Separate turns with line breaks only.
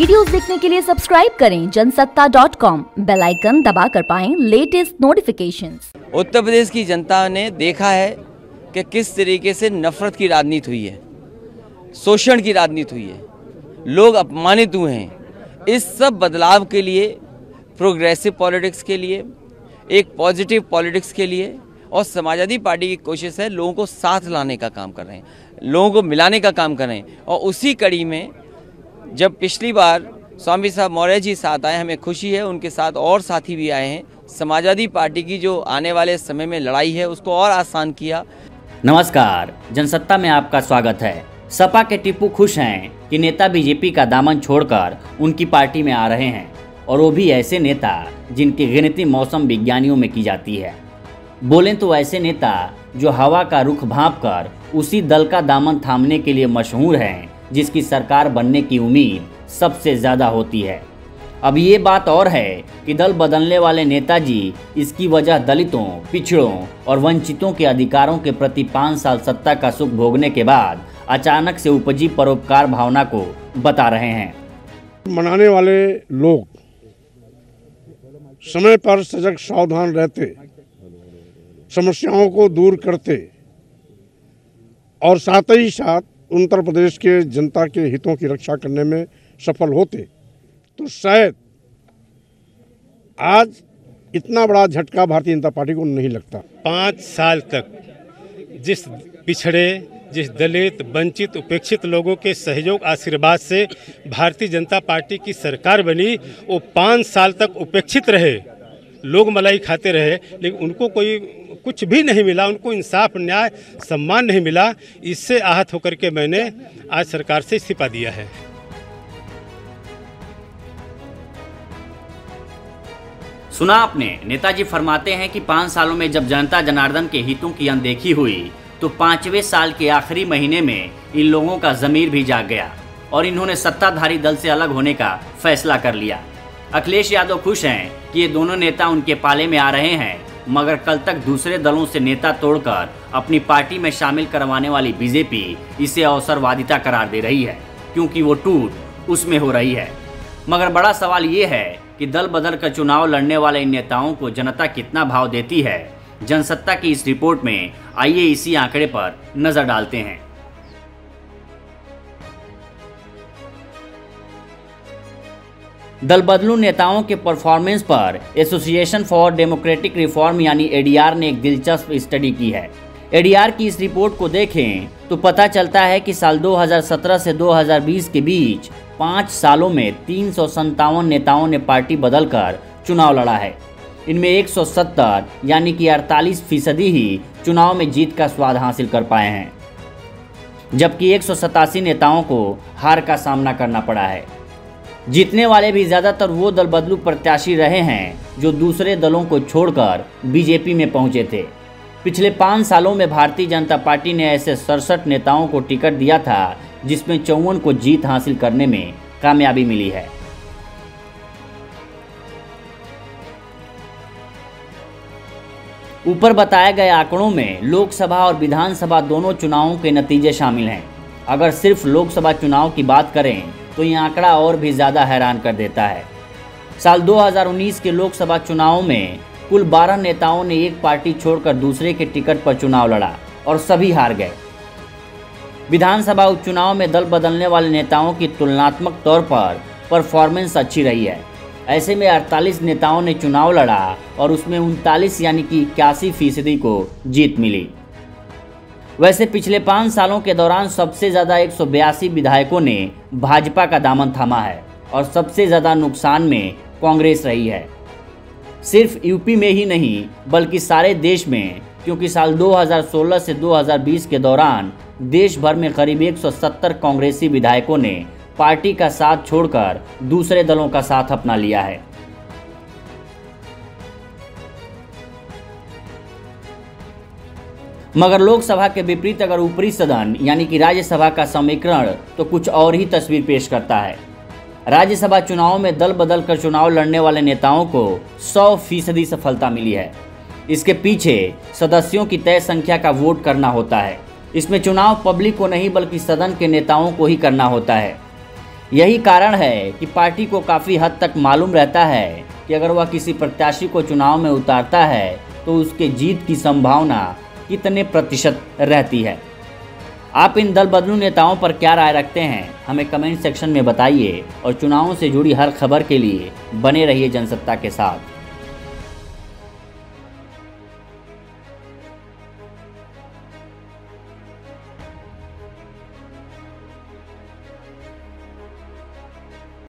Videos देखने के लिए सब्सक्राइब करें जनसत्ता.com, बेल आइकन दबाकर पाएं लेटेस्ट नोटिफिकेशंस।
उत्तर प्रदेश की जनता ने देखा है कि किस तरीके से नफरत की राजनीति हुई है, शोषण की राजनीति हुई है, लोग अपमानित हुए हैं। इस सब बदलाव के लिए, प्रोग्रेसिव पॉलिटिक्स के लिए, एक पॉजिटिव पॉलिटिक्स के लिए और समाजवादी पार्टी की कोशिश है लोगों को साथ लाने का काम कर रहे हैं, लोगों को मिलाने का काम कर रहे हैं। और उसी कड़ी में जब पिछली बार स्वामी साहब मौर्य जी साथ आए, हमें खुशी है उनके साथ और साथी भी आए हैं। समाजवादी पार्टी की जो आने वाले समय में लड़ाई है उसको और आसान किया।
नमस्कार, जनसत्ता में आपका स्वागत है। सपा के टिप्पू खुश हैं कि नेता बीजेपी का दामन छोड़कर उनकी पार्टी में आ रहे हैं, और वो भी ऐसे नेता जिनकी गिनती मौसम विज्ञानियों में की जाती है। बोलें तो ऐसे नेता जो हवा का रुख भांपकर उसी दल का दामन थामने के लिए मशहूर हैं जिसकी सरकार बनने की उम्मीद सबसे ज़्यादा होती है। अब ये बात और है कि दल बदलने वाले नेताजी इसकी वजह दलितों, पिछड़ों और वंचितों के अधिकारों के प्रति 5 साल सत्ता का सुख भोगने के बाद अचानक से उपजी परोपकार भावना को बता रहे हैं।
मनाने वाले लोग समय पर सजग सावधान रहते, समस्याओं को दूर करते और साथ ही साथ उत्तर प्रदेश के जनता के हितों की रक्षा करने में सफल होते तो शायद आज इतना बड़ा झटका भारतीय जनता पार्टी को नहीं लगता।
5 साल तक जिस पिछड़े, जिस दलित, वंचित, उपेक्षित लोगों के सहयोग आशीर्वाद से भारतीय जनता पार्टी की सरकार बनी, वो 5 साल तक उपेक्षित रहे, लोग मलाई खाते रहे, लेकिन उनको कोई कुछ भी नहीं मिला, उनको इंसाफ, न्याय, सम्मान नहीं मिला। इससे आहत होकर के मैंने आज सरकार से इस्तीफा दिया है।
सुना आपने, नेताजी फरमाते हैं कि 5 सालों में जब जनता जनार्दन के हितों की अनदेखी हुई तो 5वें साल के आखिरी महीने में इन लोगों का ज़मीर भी जाग गया और इन्होंने सत्ताधारी दल से अलग होने का फैसला कर लिया। अखिलेश यादव खुश हैं कि ये दोनों नेता उनके पाले में आ रहे हैं, मगर कल तक दूसरे दलों से नेता तोड़कर अपनी पार्टी में शामिल करवाने वाली बीजेपी इसे अवसरवादिता करार दे रही है, क्योंकि वो टूट उसमें हो रही है। मगर बड़ा सवाल ये है कि दल बदल कर चुनाव लड़ने वाले इन नेताओं को जनता कितना भाव देती है। जनसत्ता की इस रिपोर्ट में आइए इसी आंकड़े पर नजर डालते हैं। दल बदलू नेताओं के परफॉर्मेंस पर एसोसिएशन फॉर डेमोक्रेटिक रिफॉर्म यानी एडीआर ने एक दिलचस्प स्टडी की है। एडीआर की इस रिपोर्ट को देखें तो पता चलता है कि साल 2017 से 2020 के बीच 5 सालों में 357 नेताओं ने पार्टी बदलकर चुनाव लड़ा है। इनमें 170 यानी कि 48% ही चुनाव में जीत का स्वाद हासिल कर पाए हैं, जबकि 187 नेताओं को हार का सामना करना पड़ा है। जीतने वाले भी ज़्यादातर वो दल बदलू प्रत्याशी रहे हैं जो दूसरे दलों को छोड़कर बीजेपी में पहुंचे थे। पिछले 5 सालों में भारतीय जनता पार्टी ने ऐसे 67 नेताओं को टिकट दिया था, जिसमें 54 को जीत हासिल करने में कामयाबी मिली है। ऊपर बताए गए आंकड़ों में लोकसभा और विधानसभा दोनों चुनावों के नतीजे शामिल हैं। अगर सिर्फ लोकसभा चुनाव की बात करें तो ये आंकड़ा और भी ज़्यादा हैरान कर देता है। साल 2019 के लोकसभा चुनावों में कुल 12 नेताओं ने एक पार्टी छोड़कर दूसरे के टिकट पर चुनाव लड़ा और सभी हार गए। विधानसभा उपचुनाव में दल बदलने वाले नेताओं की तुलनात्मक तौर पर परफॉर्मेंस अच्छी रही है। ऐसे में 48 नेताओं ने चुनाव लड़ा और उसमें 39 यानी कि 81% को जीत मिली। वैसे पिछले 5 सालों के दौरान सबसे ज़्यादा 182 विधायकों ने भाजपा का दामन थामा है और सबसे ज़्यादा नुकसान में कांग्रेस रही है। सिर्फ यूपी में ही नहीं बल्कि सारे देश में, क्योंकि साल 2016 से 2020 के दौरान देश भर में करीब 170 कांग्रेसी विधायकों ने पार्टी का साथ छोड़कर दूसरे दलों का साथ अपना लिया है। मगर लोकसभा के विपरीत अगर ऊपरी सदन यानी कि राज्यसभा का समीकरण तो कुछ और ही तस्वीर पेश करता है। राज्यसभा चुनाव में दल बदल कर चुनाव लड़ने वाले नेताओं को 100% सफलता मिली है। इसके पीछे सदस्यों की तय संख्या का वोट करना होता है। इसमें चुनाव पब्लिक को नहीं बल्कि सदन के नेताओं को ही करना होता है। यही कारण है कि पार्टी को काफ़ी हद तक मालूम रहता है कि अगर वह किसी प्रत्याशी को चुनाव में उतारता है तो उसके जीत की संभावना कितने प्रतिशत रहती है। आप इन दल बदलू नेताओं पर क्या राय रखते हैं, हमें कमेंट सेक्शन में बताइए और चुनावों से जुड़ी हर खबर के लिए बने रहिए जनसत्ता के साथ।